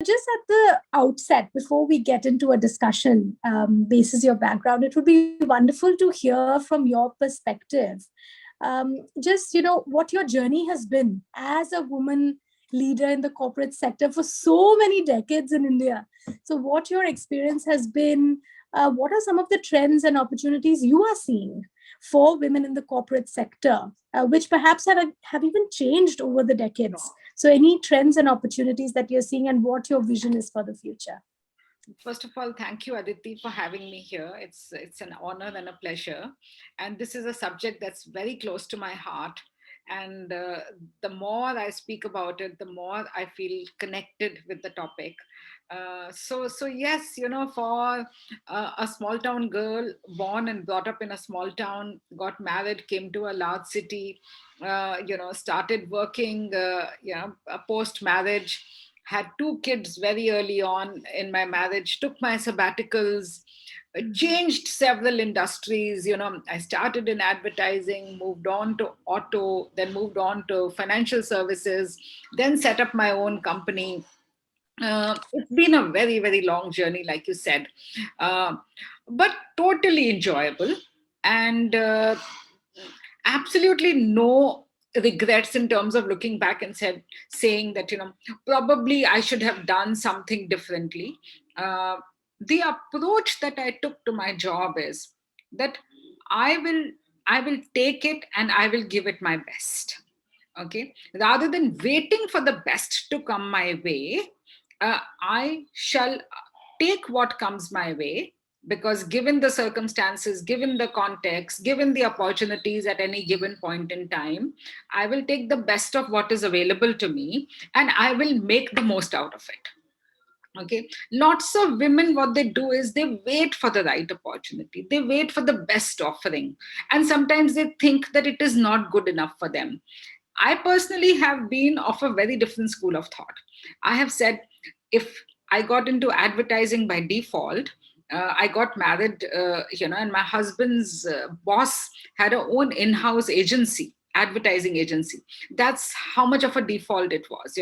just at the outset, before we get into a discussion, basis your background, it would be wonderful to hear from your perspective, just what your journey has been as a woman leader in the corporate sector for so many decades in India. So, what your experience has been, what are some of the trends and opportunities you are seeing for women in the corporate sector, which perhaps have even changed over the decades? So, any trends and opportunities that you're seeing, and what your vision is for the future? First of all, thank you, Aditi, for having me here. It's an honor and a pleasure. And this is a subject that's very close to my heart. And the more I speak about it, the more I feel connected with the topic. So yes, for a small town girl born and brought up in a small town, got married, came to a large city, started working, post marriage, had two kids very early on in my marriage, took my sabbaticals, changed several industries. I started in advertising, moved on to auto, then moved on to financial services, then set up my own company. It's been a very, very long journey, like you said, uh, but totally enjoyable. And absolutely no regrets in terms of looking back and saying that probably I should have done something differently. The approach that I took to my job is that i will I will take it and I will give it my best. Okay, rather than waiting for the best to come my way, I shall take what comes my way, because given the circumstances, given the context, given the opportunities at any given point in time, I will take the best of what is available to me and I will make the most out of it. Okay, lots of women, what they do is they wait for the right opportunity, they wait for the best offering, and sometimes they think that it is not good enough for them. I personally have been of a very different school of thought. I have said, if I got into advertising by default, I got married, and my husband's boss had her own in-house agency, advertising agency. That's how much of a default it was.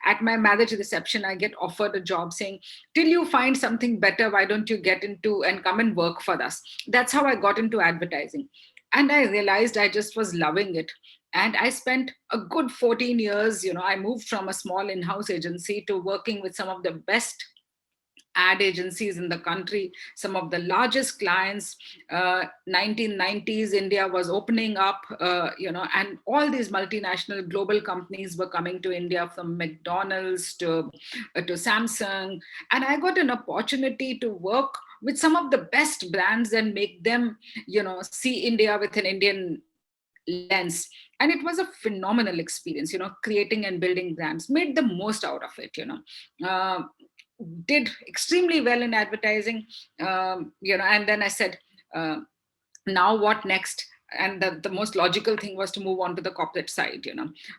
At my marriage reception, I get offered a job saying, till you find something better, why don't you get into and come and work for us? That's how I got into advertising. And I realized I just was loving it. And I spent a good 14 years. I moved from a small in-house agency to working with some of the best ad agencies in the country, some of the largest clients. 1990s, India was opening up, and all these multinational global companies were coming to India, from McDonald's to Samsung. And I got an opportunity to work with some of the best brands and make them, see India with an Indian lens. And it was a phenomenal experience, creating and building brands, made the most out of it. Uh, did extremely well in advertising. And then I said, uh, now what next? And the most logical thing was to move on to the corporate side.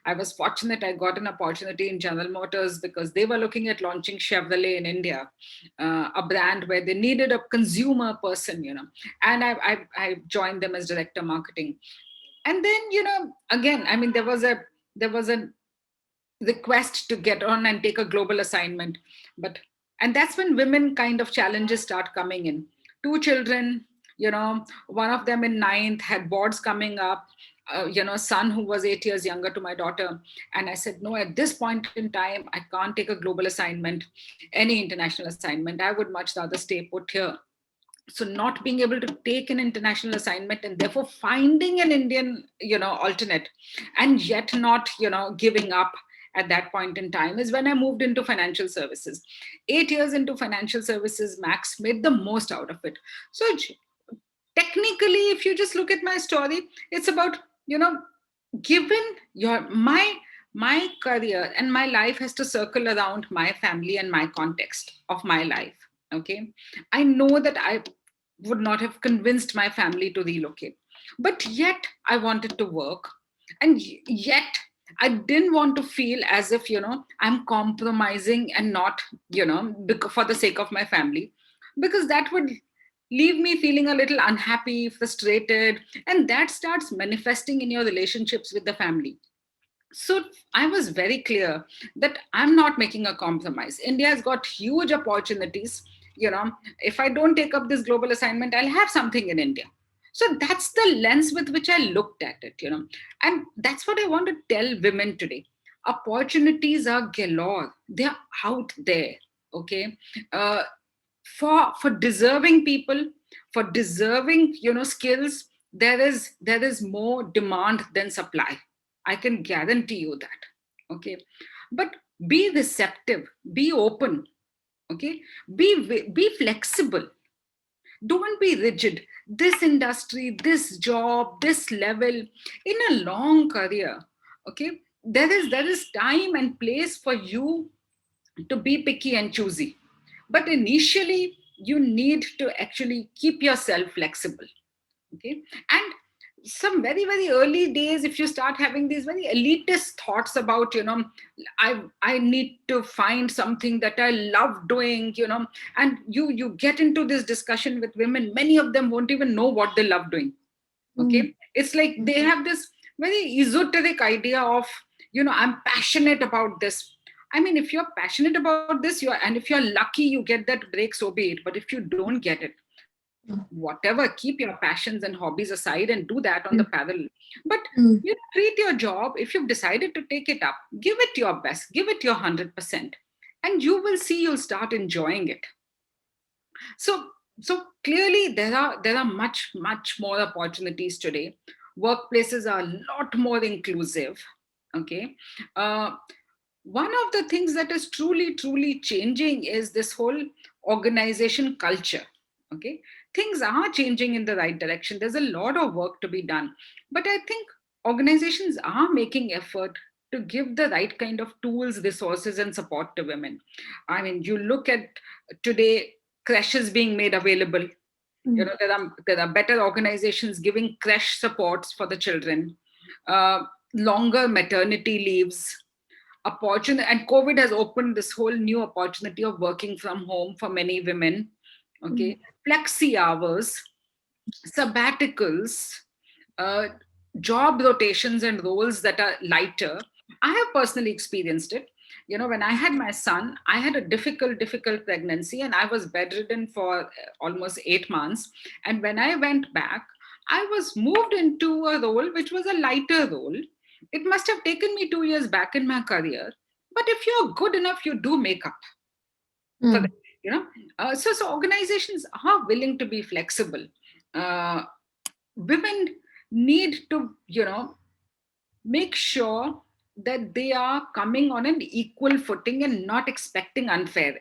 I was fortunate, I got an opportunity in General Motors, because they were looking at launching Chevrolet in India, a brand where they needed a consumer person. And I joined them as director marketing. And then, again, I mean, there was a request to get on and take a global assignment. But and that's when women kind of challenges start coming in. Two children, one of them in ninth, had boards coming up, son who was 8 years younger to my daughter. And I said, no, at this point in time, I can't take a global assignment, any international assignment. I would much rather stay put here. So not being able to take an international assignment, and therefore finding an Indian alternate, and yet not giving up at that point in time, is when I moved into financial services. 8 years into financial services max, made the most out of it. So technically, if you just look at my story, it's about, given my career and my life has to circle around my family and my context of my life. Okay, I know that I would not have convinced my family to relocate, but yet I wanted to work. And yet I didn't want to feel as if I'm compromising and not for the sake of my family, because that would leave me feeling a little unhappy, frustrated, and that starts manifesting in your relationships with the family. So I was very clear that I'm not making a compromise. India has got huge opportunities. If I don't take up this global assignment, I'll have something in India. So that's the lens with which I looked at it. And that's what I want to tell women today. Opportunities are galore. They're out there. Okay. Uh, for deserving people, for deserving skills, there is more demand than supply. I can guarantee you that. Okay. But be receptive, be open. Okay. Be flexible. Don't be rigid. This industry, this job, this level, in a long career, okay, there is time and place for you to be picky and choosy. But initially, you need to actually keep yourself flexible. Okay. And some very, very early days, if you start having these very elitist thoughts about, I need to find something that I love doing, and you get into this discussion with women, many of them won't even know what they love doing. Okay. It's like they have this very esoteric idea of, I'm passionate about this. I mean, if you're passionate about this, and if you're lucky you get that break, so be it. But if you don't get it, whatever, keep your passions and hobbies aside and do that on the parallel. But treat your job, if you've decided to take it up, give it your best, give it your 100%, and you will see you'll start enjoying it. So clearly there are much more opportunities today. Workplaces are a lot more inclusive. Okay. One of the things that is truly changing is this whole organization culture. Okay. Things are changing in the right direction. There's a lot of work to be done, but I think organizations are making effort to give the right kind of tools, resources, and support to women. I mean, you look at today, crashes being made available. There are better organizations giving crash supports for the children, uh, longer maternity leaves, opportunity. And COVID has opened this whole new opportunity of working from home for many women. Okay. Flexi hours, sabbaticals, uh, job rotations and roles that are lighter. I have personally experienced it. When I had my son, I had a difficult pregnancy, and I was bedridden for almost 8 months. And when I went back, I was moved into a role which was a lighter role. It must have taken me 2 years back in my career. But if you're good enough, you do make up for that. So organizations are willing to be flexible. uh, Women need to make sure that they are coming on an equal footing and not expecting unfair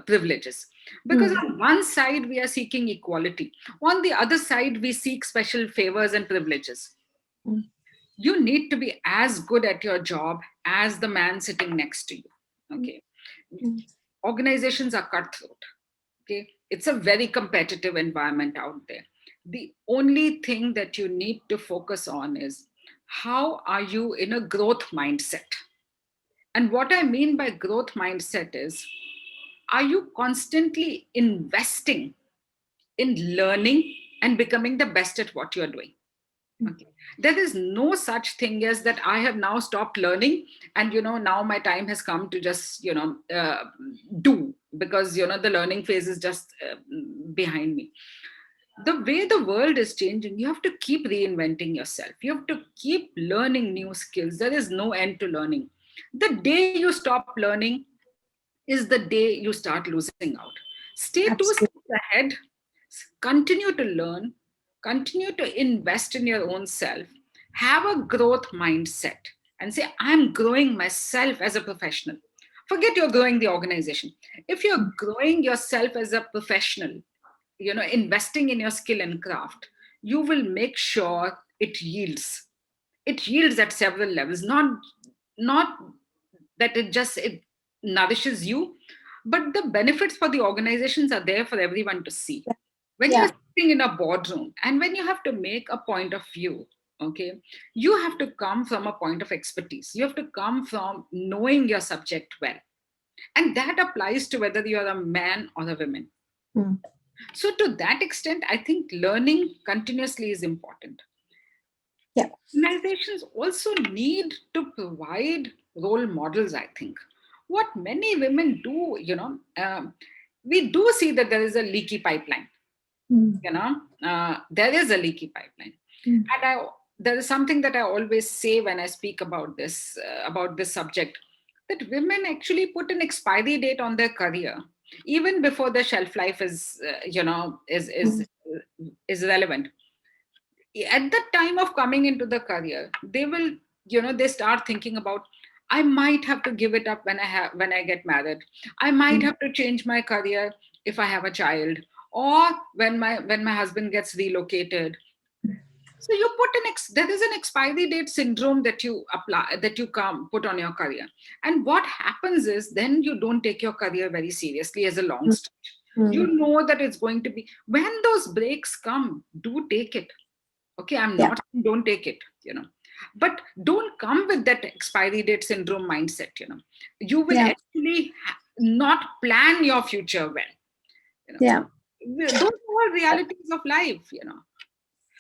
privileges, because on one side we are seeking equality, on the other side we seek special favors and privileges. You need to be as good at your job as the man sitting next to you. Okay. Organizations are cutthroat. Okay. It's a very competitive environment out there. The only thing that you need to focus on is, how are you in a growth mindset? And what I mean by growth mindset is, are you constantly investing in learning and becoming the best at what you're doing? Okay. There is no such thing as that I have now stopped learning, and now my time has come to just do, because the learning phase is just behind me. The way the world is changing, you have to keep reinventing yourself. You have to keep learning new skills. There is no end to learning. The day you stop learning is the day you start losing out. Stay 2 steps ahead, continue to learn, continue to invest in your own self, have a growth mindset, and say, I'm growing myself as a professional. Forget you're growing the organization. If you're growing yourself as a professional, investing in your skill and craft, you will make sure it yields at several levels. Not that it nourishes you, but the benefits for the organizations are there for everyone to see. When you're sitting in a boardroom and when you have to make a point of view, okay, you have to come from a point of expertise. You have to come from knowing your subject well, and that applies to whether you're a man or a woman. So to that extent, I think learning continuously is important. Yeah. Organizations also need to provide role models, I think. What many women do, we do see that there is a leaky pipeline. Mm. There is a leaky pipeline. Mm. And there is something that I always say when I speak about this subject, that women actually put an expiry date on their career even before the shelf life Mm. is relevant. At the time of coming into the career, they will, they start thinking about, I might have to give it up when I get married. I might Mm. have to change my career if I have a child, or when my husband gets relocated. So you put there is an expiry date syndrome that you apply, that you come put on your career. And what happens is, then you don't take your career very seriously as a long Mm. stretch. You Mm. know that it's going to be, when those breaks come, do take it. Okay, I'm Yeah. not saying don't take it, but don't come with that expiry date syndrome mindset. You will Yeah. actually not plan your future well. Yeah. Those are all realities of life.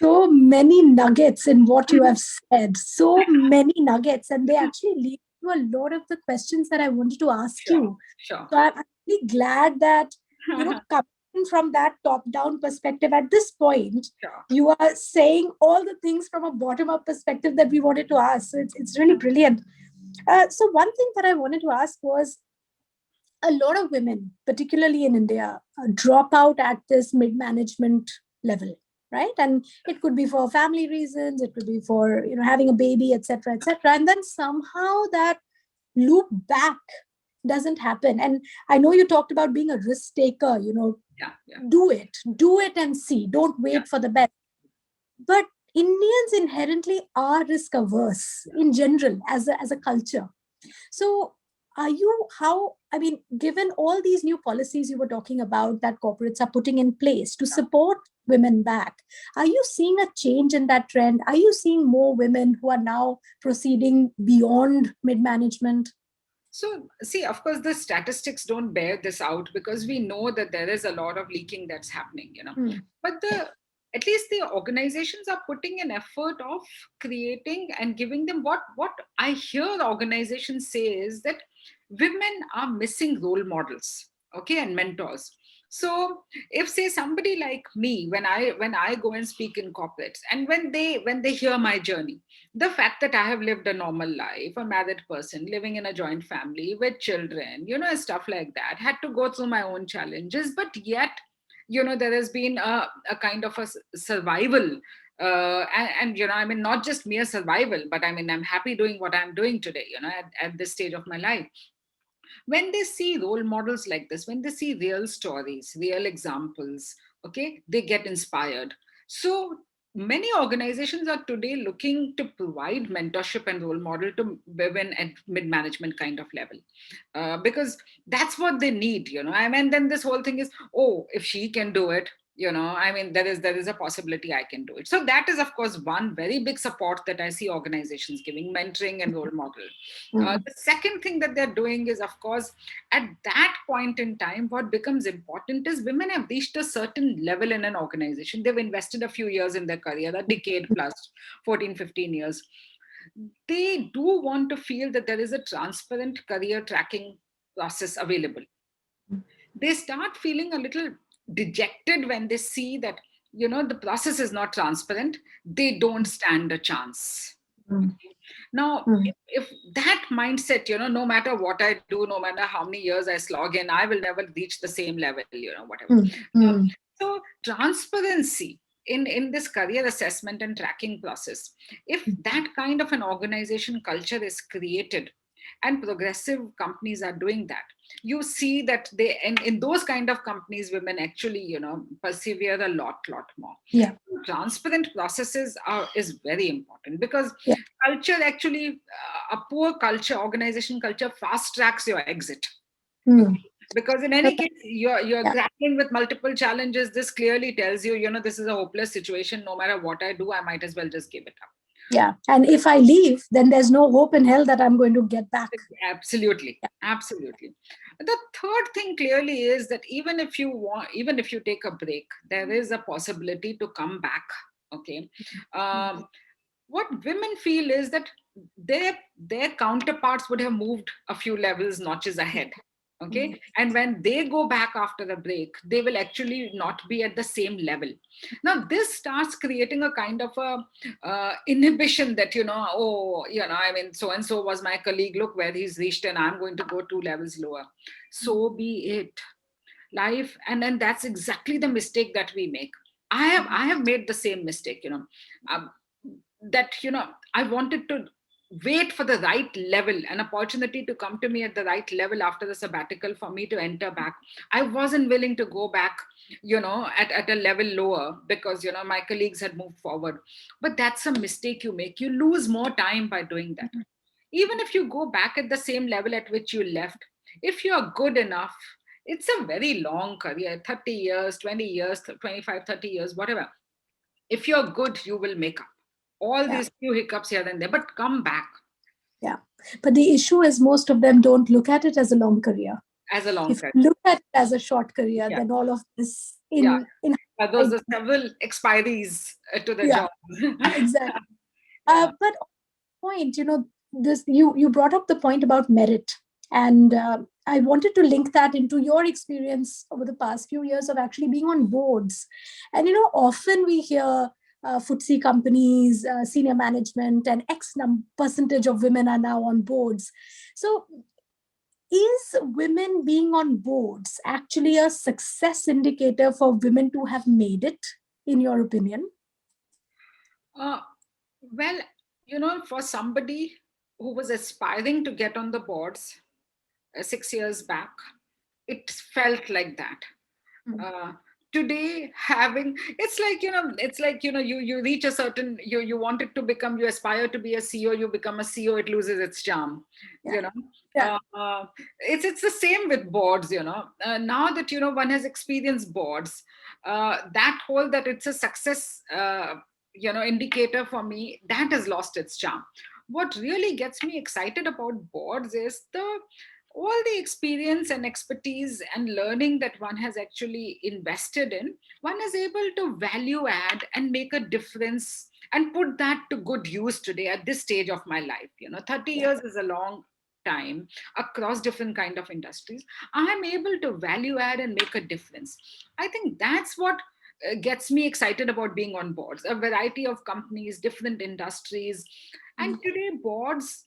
So many nuggets in what you have said, so many nuggets, and they actually lead to a lot of the questions that I wanted to ask Sure, you. sure. So I'm really glad that, coming from that top-down perspective at this point, Sure. you are saying all the things from a bottom-up perspective that we wanted to ask. So it's really brilliant. So one thing that I wanted to ask was, a lot of women, particularly in India, drop out at this mid-management level, right? And it could be for family reasons, it could be for having a baby, etc., etc. And then somehow that loop back doesn't happen. And I know you talked about being a risk taker. Yeah, yeah, Do it and see. Don't yeah, wait for the best. But Indians inherently are risk averse in general as a culture. So, are you, how, I mean, given all these new policies you were talking about that corporates are putting in place to support women back, are you seeing a change in that trend? Are you seeing more women who are now proceeding beyond mid management? So, see, of course, the statistics don't bear this out, because we know that there is a lot of leaking that's happening, Mm. But at least the organizations are putting an effort of creating and giving them, what I hear organizations say is that women are missing role models, okay, and mentors. So if, say, somebody like me, when I go and speak in corporates, and when they hear my journey, the fact that I have lived a normal life, a married person living in a joint family with children, stuff like that, had to go through my own challenges, but yet, there has been a kind of a survival. And I mean, not just mere survival, but I mean, I'm happy doing what I'm doing today, at this stage of my life. When they see role models like this, when they see real stories, real examples, okay, they get inspired. So many organizations are today looking to provide mentorship and role model to women at mid management kind of level, because that's what they need. I mean, then this whole thing is, oh, if she can do it, I mean, there is a possibility I can do it. So that is, of course, one very big support that I see organizations giving, mentoring and role model. Mm. The second thing that they're doing is, of course, at that point in time, what becomes important is, women have reached a certain level in an organization. They've invested a few years in their career, a decade plus, 14, 15 years. They do want to feel that there is a transparent career tracking process available. They start feeling a little dejected when they see that, the process is not transparent. They don't stand a chance. Mm. Now, Mm. if that mindset, no matter what I do, no matter how many years I slog in, I will never reach the same level, whatever. Mm. Uh, Mm. so, transparency in this career assessment and tracking process, if that kind of an organization culture is created, and progressive companies are doing that, you see that in those kind of companies, women actually, persevere a lot more. Yeah. Transparent processes is very important, because Yeah. culture actually, a poor culture, organization culture, fast tracks your exit. Mm. Because in any case, you're Yeah. grappling with multiple challenges. This clearly tells you, this is a hopeless situation. No matter what I do, I might as well just give it up. Yeah. And if I leave, then there's no hope in hell that I'm going to get back. Absolutely, Yeah. absolutely. The third thing clearly is that even if you take a break, there is a possibility to come back. Okay. um, what women feel is that their counterparts would have moved a few levels, notches ahead. Okay. Mm. And when they go back after the break, they will actually not be at the same level. Now this starts creating a kind of a inhibition that, oh, I mean, so and so was my colleague, look where he's reached, and I'm going to go 2 levels lower. So be it. Life. And then that's exactly the mistake that we make. I have made the same mistake, um, that, I wanted to wait for the right level, an opportunity to come to me at the right level after the sabbatical for me to enter back. I wasn't willing to go back, at a level lower, because, my colleagues had moved forward. But that's a mistake you make. You lose more time by doing that. Even if you go back at the same level at which you left, if you are good enough, it's a very long career, 30 years, 20 years, 25, 30 years, whatever. If you're good, you will make up all Yeah. these few hiccups here and there, but come back. Yeah. But the issue is most of them don't look at it as a long career. As a long If career. you look at it as a short career, Yeah. then all of this Yeah. in Those are several expiries to the yeah, job. exactly. Yeah. But point, this you brought up the point about merit, and I wanted to link that into your experience over the past few years of actually being on boards. And often we hear FTSE companies, senior management, and percentage of women are now on boards. So, is women being on boards actually a success indicator for women to have made it, in your opinion? Uh, well, for somebody who was aspiring to get on the boards 6 years back, it felt like that. Mm. uh, Today, having, it's like you reach a certain, you want it to become, you aspire to be a CEO, you become a CEO, it loses its charm. Yeah. you know Yeah. it's the same with boards. Now that one has experienced boards, that whole, that it's a success indicator for me, that has lost its charm. What really gets me excited about boards is the all the experience and expertise and learning that one has actually invested in. One is able to value add and make a difference and put that to good use today at this stage of my life. 30 Yeah. years is a long time across different kind of industries. I am able to value add and make a difference. I think that's what gets me excited about being on boards, a variety of companies, different industries. And Mm. today boards,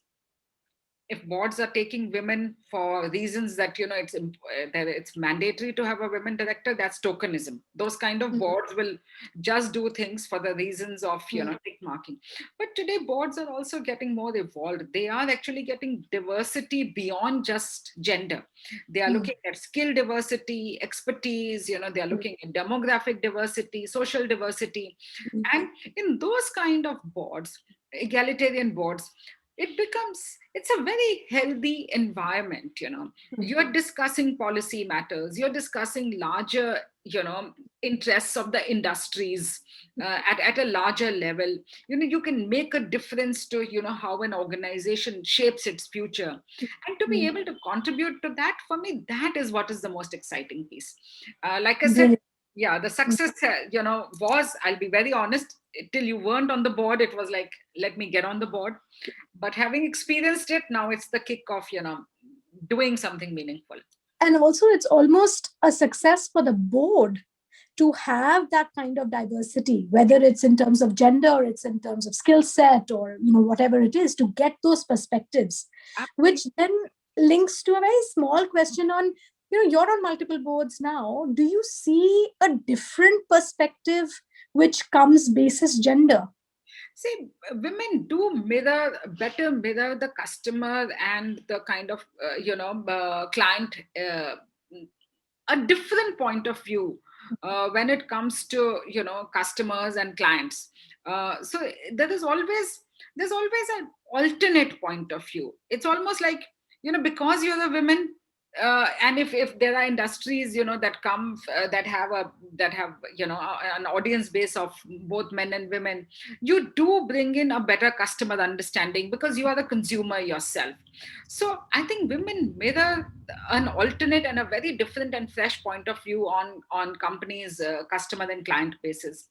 if boards are taking women for reasons that that it's mandatory to have a women director, that's tokenism. Those kind of Mm. boards will just do things for the reasons of Mm. tick marking. But today boards are also getting more evolved. They are actually getting diversity beyond just gender. They are Mm. looking at skill diversity, expertise. They are Mm. looking at demographic diversity, social diversity. Mm. And in those kind of boards, egalitarian boards, it's a very healthy environment. Mm. You're discussing policy matters, you're discussing larger interests of the industries, at a larger level. You can make a difference to how an organization shapes its future, and to be Mm. able to contribute to that, for me, that is what is the most exciting piece. Like I said, Brilliant. yeah, the success was, I'll be very honest, till you weren't on the board, it was like, let me get on the board. But having experienced it, now it's the kick of doing something meaningful. And also, it's almost a success for the board to have that kind of diversity, whether it's in terms of gender, or it's in terms of skill set, or whatever it is, to get those perspectives, Absolutely. which then links to a very small question on, you're on multiple boards now. Do you see a different perspective which comes basis gender? See, women do mirror the customer and the kind of client, a different point of view when it comes to customers and clients. So there's always an alternate point of view. It's almost like, because you're a woman, and if there are industries that have an audience base of both men and women, you do bring in a better customer understanding because you are the consumer yourself. So I think women mirror an alternate and a very different and fresh point of view on companies, customer and client bases.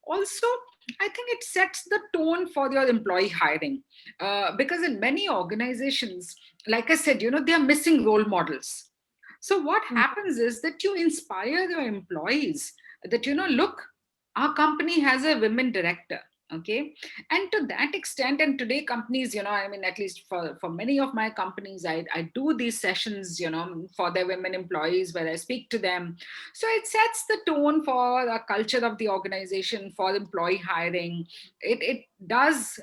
Also, I think it sets the tone for your employee hiring. Because in many organizations, like I said, they are missing role models. So what Mm. happens is that you inspire your employees that, look, our company has a women director. Okay. And to that extent, and today companies, I mean, at least for many of my companies, I do these sessions, for their women employees where I speak to them. So it sets the tone for the culture of the organization, for employee hiring. It does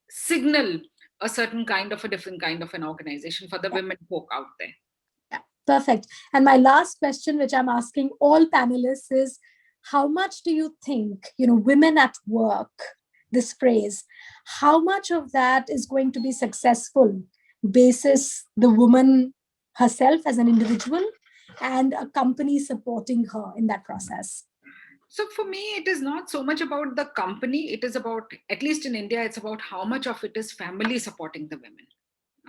signal a certain kind of a different kind of an organization for the Yeah, women folk out there. yeah, perfect. And my last question, which I'm asking all panelists, is how much do you think, women at work, this phrase, how much of that is going to be successful basis the woman herself as an individual and a company supporting her in that process? So for me, it is not so much about the company. It is about, at least in India, it's about how much of it is family supporting the women.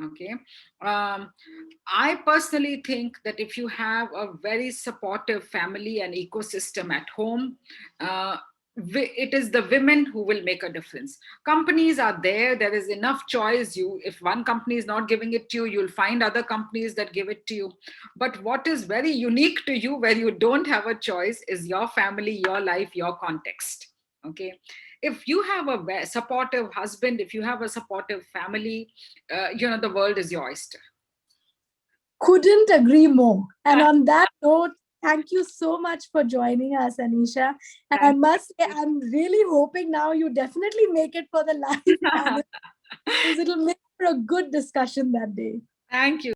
Okay. I personally think that if you have a very supportive family and ecosystem at home, uh, it is the women who will make a difference. Companies are there is enough choice. If one company is not giving it to you, you'll find other companies that give it to you. But what is very unique to you, where you don't have a choice, is your family, your life, your context. Okay. If you have a supportive husband, if you have a supportive family, the world is your oyster. Couldn't agree more. And on that note, thank you so much for joining us, Anisha. And I Thank must say, you. I'm really hoping now you definitely make it for the live panel because it'll make for a good discussion that day. Thank you.